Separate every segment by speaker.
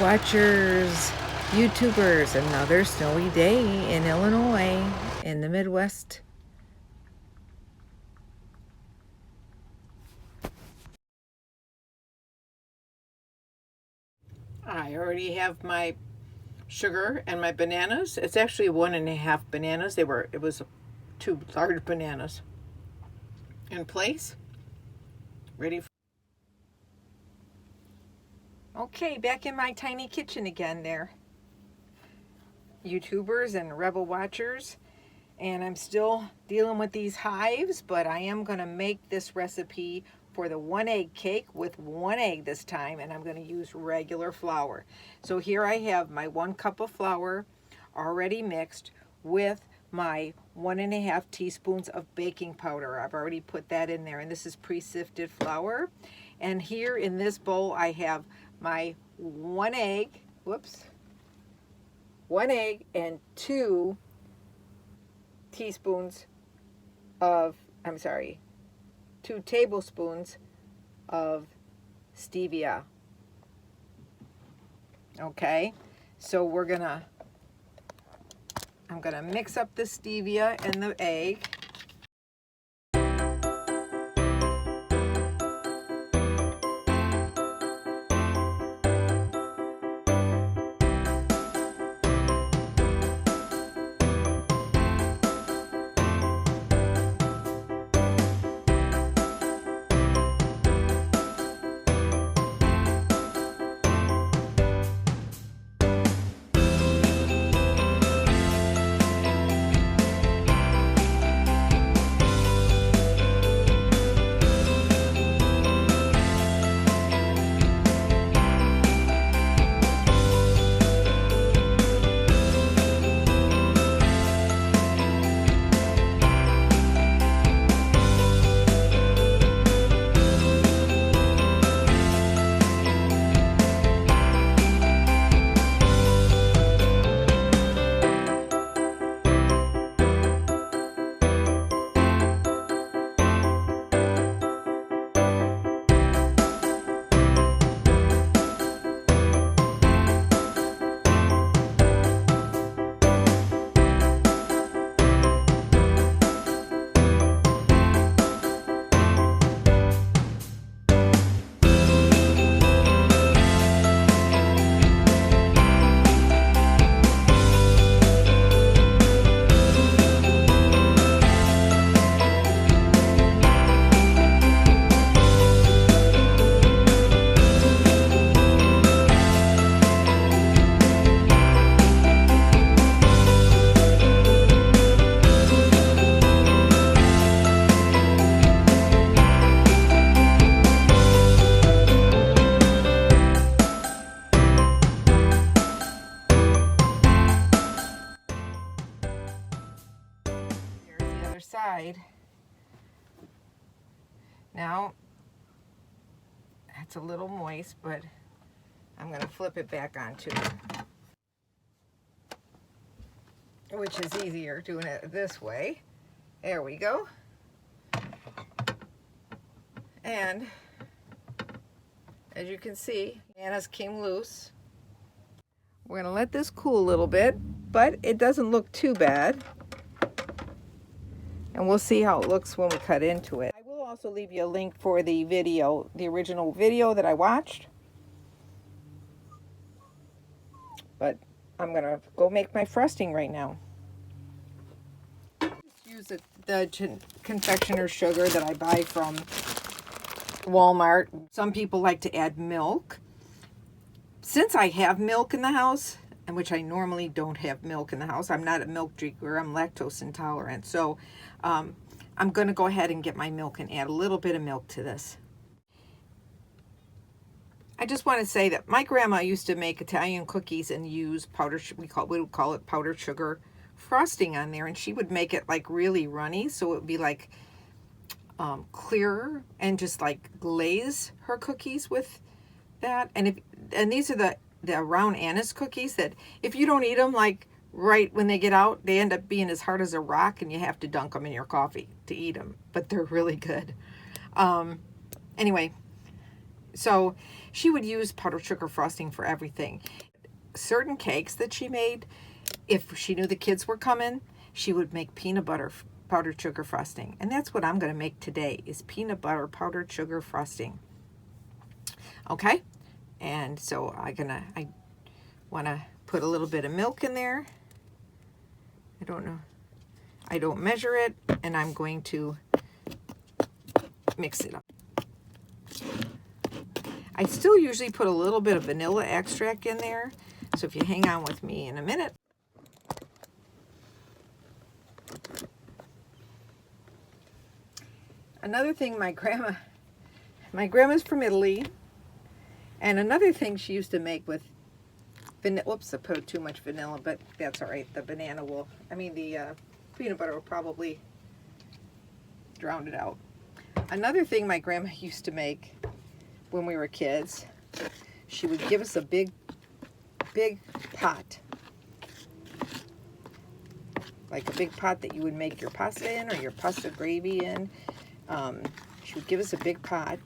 Speaker 1: watchers, YouTubers, another snowy day in Illinois, in the Midwest. I already have my sugar and my bananas. It's actually 1.5 bananas. It was 2 large bananas in place. Ready for okay, back in my tiny kitchen again there. YouTubers and Rebel watchers. And I'm still dealing with these hives, but I am going to make this recipe for the 1 egg cake with 1 egg this time, and I'm going to use regular flour. So here I have my 1 cup of flour already mixed with my 1.5 teaspoons of baking powder. I've already put that in there, and this is pre-sifted flour. And here in this bowl I have my 1 egg, 1 egg and 2 tablespoons of stevia. Okay, so I'm gonna mix up the stevia and the egg. Side. Now that's a little moist, but I'm going to flip it back onto it, which is easier doing it this way. There we go. And as you can see, bananas came loose. We're going to let this cool a little bit, but it doesn't look too bad. And we'll see how it looks when we cut into it. I will also leave you a link for the video, the original video that I watched. But I'm going to go make my frosting right now. Use the confectioner sugar that I buy from Walmart. Some people like to add milk. Since I have milk in the house, and which I normally don't have milk in the house, I'm not a milk drinker, I'm lactose intolerant. So I'm going to go ahead and get my milk and add a little bit of milk to this. I just want to say that my grandma used to make Italian cookies and use we would call it powdered sugar frosting on there, and she would make it like really runny, so it would be like clearer, and just like glaze her cookies with that. And these are the round anise cookies that if you don't eat them like right when they get out, they end up being as hard as a rock, and you have to dunk them in your coffee to eat them, but they're really good. Anyway, So she would use powdered sugar frosting for everything. Certain cakes that she made, if she knew the kids were coming, she would make peanut butter powdered sugar frosting. And that's what I'm going to make today, is peanut butter powdered sugar frosting. Okay? And so I want to put a little bit of milk in there. I don't know. I don't measure it, and I'm going to mix it up. I still usually put a little bit of vanilla extract in there, so if you hang on with me in a minute. Another thing my grandma's from Italy, and another thing she used to make with vanilla, whoops, I put too much vanilla, but that's all right. The banana will, the peanut butter will probably drown it out. Another thing my grandma used to make when we were kids, she would give us a big pot. Like a big pot that you would make your pasta in or your pasta gravy in. She would give us a big pot,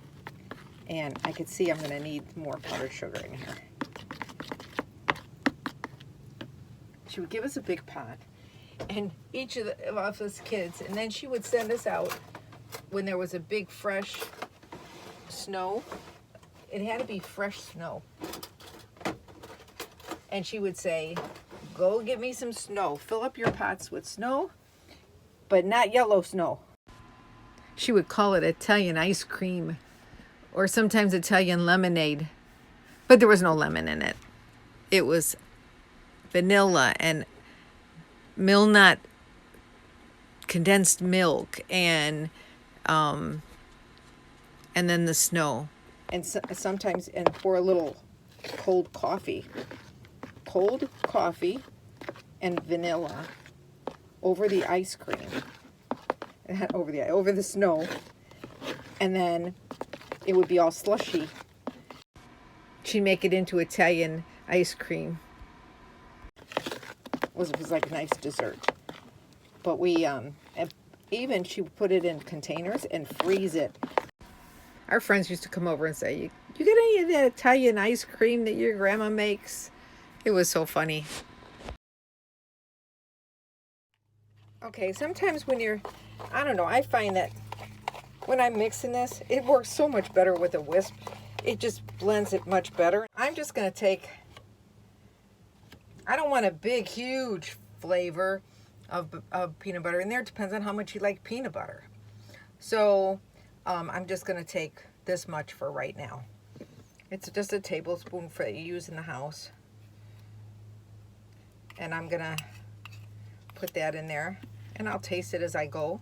Speaker 1: and I could see I'm going to need more powdered sugar in here. She would give us a big pot, and each of us kids, and then she would send us out when there was a big fresh snow. It had to be fresh snow. And she would say, go get me some snow. Fill up your pots with snow, but not yellow snow. She would call it Italian ice cream, or sometimes Italian lemonade, but there was no lemon in it. It was vanilla and Milnut condensed milk and then the snow. And sometimes, and pour a little cold coffee and vanilla over the ice cream, over the snow, and then it would be all slushy. She'd make it into Italian ice cream. It was like a nice dessert. But we even she would put it in containers and freeze it. Our friends used to come over and say, you get any of that Italian ice cream that your grandma makes? It was so funny. Okay, sometimes when I don't know, I find that when I'm mixing this, it works so much better with a whisk. It just blends it much better. I'm just going to take, I don't want a big, huge flavor of peanut butter in there. It depends on how much you like peanut butter. So I'm just going to take this much for right now. It's just a tablespoon that you use in the house. And I'm going to put that in there. And I'll taste it as I go.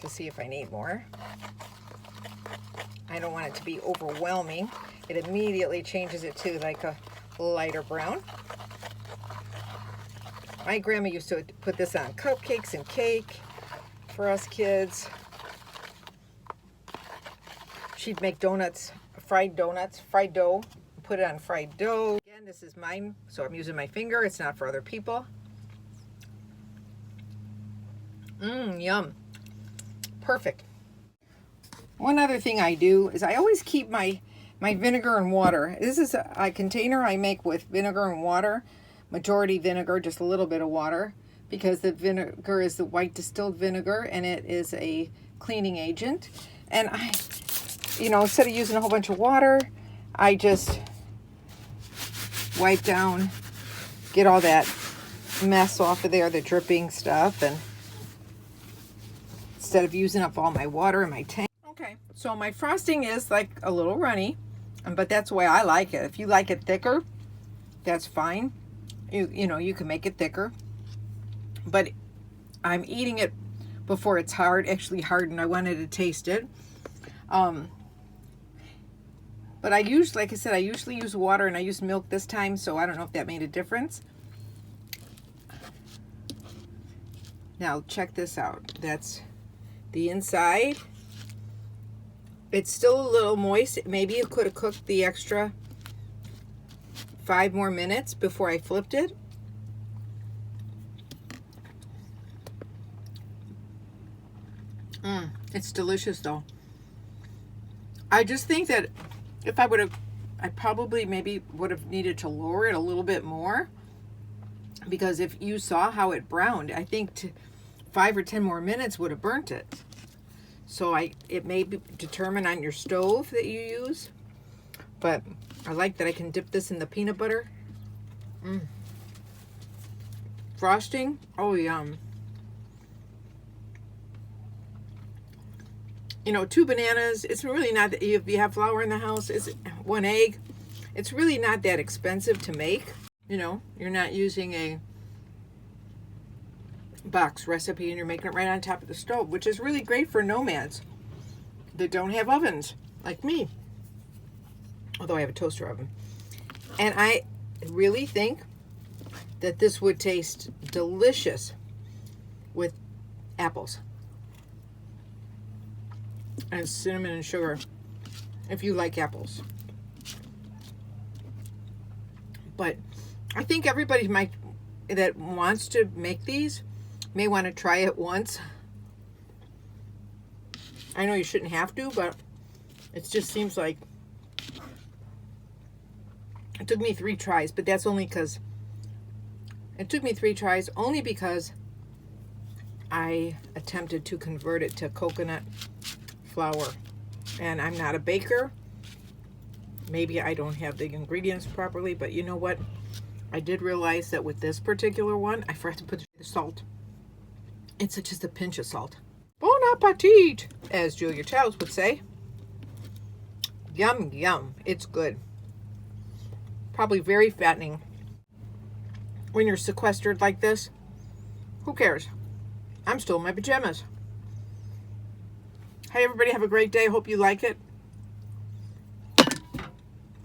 Speaker 1: To see if I need more. I don't want it to be overwhelming. It immediately changes it to like a lighter brown. My grandma used to put this on cupcakes and cake for us kids. She'd make donuts, fried dough, put it on fried dough. Again, this is mine, so I'm using my finger. It's not for other people. Yum. Perfect. One other thing I do is I always keep my vinegar and water. This is a container I make with vinegar and water. Majority vinegar, just a little bit of water, because the vinegar is the white distilled vinegar and it is a cleaning agent. And I, instead of using a whole bunch of water, I just wipe down, get all that mess off of there, the dripping stuff, and instead of using up all my water in my tank. Okay, so my frosting is like a little runny, but that's the way I like it. If you like it thicker, that's fine. You can make it thicker, but I'm eating it before it's actually hardened. I wanted to taste it. But I usually, like I said, I usually use water, and I used milk this time, so I don't know if that made a difference. Now check this out. That's the inside. It's still a little moist. Maybe it could have cooked the extra 5 more minutes before I flipped it. It's delicious though. I just think that if I would have, I probably maybe would have needed to lower it a little bit more, because if you saw how it browned, I think 5 or 10 more minutes would have burnt it. So it may be determined on your stove that you use, but I like that I can dip this in the peanut butter. Frosting, oh yum. You know, 2 bananas, it's really not, if you have flour in the house, it's 1 egg. It's really not that expensive to make. You know, you're not using a box recipe and you're making it right on top of the stove, which is really great for nomads that don't have ovens like me. Although I have a toaster oven. And I really think that this would taste delicious with apples and cinnamon and sugar, if you like apples. But I think everybody that wants to make these may want to try it once. I know you shouldn't have to, but it just seems like it took me 3 tries, but that's only because it took me 3 tries only because I attempted to convert it to coconut flour, and I'm not a baker. Maybe I don't have the ingredients properly, but you know what? I did realize that with this particular one, I forgot to put the salt. It's just a pinch of salt. Bon appetit, as Julia Childs would say. Yum, yum. It's good. Probably very fattening. When you're sequestered like this, who cares? I'm still in my pajamas. Hey, everybody, have a great day. Hope you like it.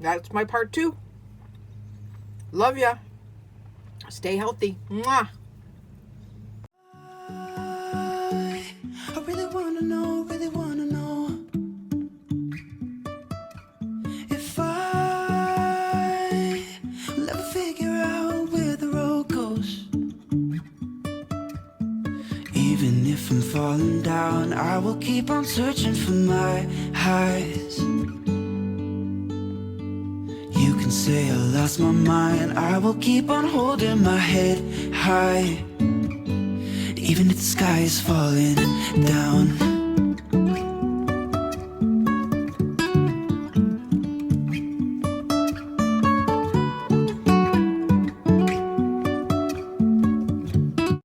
Speaker 1: That's my part 2. Love ya. Stay healthy. Mwah.
Speaker 2: I really wanna know if I will ever figure out where the road goes. Even if I'm falling down, I will keep on searching for my highs. You can say I lost my mind, I will keep on holding my head high. Even if the sky is falling down.